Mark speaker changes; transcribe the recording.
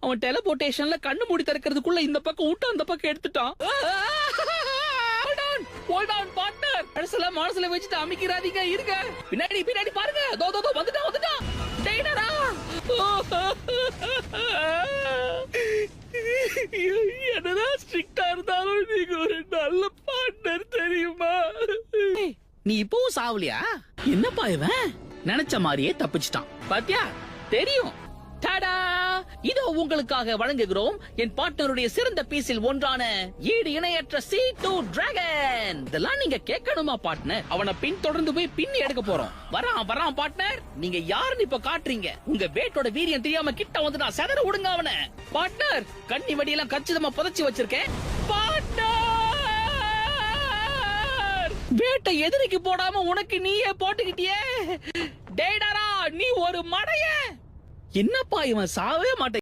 Speaker 1: அவன் டெலிபோர்டேஷன்ல கண்ணு மூடி திறக்கிறதுக்குள்ள இந்த பக்கம் விட்டு அந்த பக்கம் எடுத்துட்டான். Hold on, partner. மனசுல வச்சுட்டு அமைக்கிறாதீங்க, இருங்க. பின்னாடி பின்னாடி பாருங்க. தோ வந்துட்டான். டேய்டரா. என்னதான் ஸ்ட்ரிக்ட்டா இருந்தாலும் நீங்க ஒரு நல்ல பார்ட்னர் தெரியுமா? நீ இப்பவும் சாவலியா? என்னப்பா இவன் நினைச்ச மாதிரியே தப்பிச்சிட்டான். பாத்தியா? தெரியும். டாடா! இதோ உங்களுக்காக வழங்குகிறோம் என் பார்ட்னருடைய சிறந்த பீஸில் ஒன்றான ஈடு இணையற்ற C2 டிராகன். இதெல்லாம் நீங்க கேட்கணுமா பார்ட்னர்? அவனை பின் தொடர்ந்து போய் பின்னி எடுக்க போறோம். வரான் பார்ட்னர். நீங்க யாருன்னு இப்ப காட்டுறீங்க. உங்க வேட்டோட வீரியம் தெரியாம கிட்ட வந்து நான் செதற விடுங்க அவனை. பார்ட்னர், கண்ணி வடியெல்லாம் கச்சிதமா புதைச்சு வச்சிருக்கேன். பார்ட்னர், வேட்டை எதிரிக்கு போடாம உனக்கு நீயே போட்டுக்கிட்டியே. டேய்டரா, நீ ஒரு மடைய. என்னப்பா இவன் சாவே மாட்டேன்.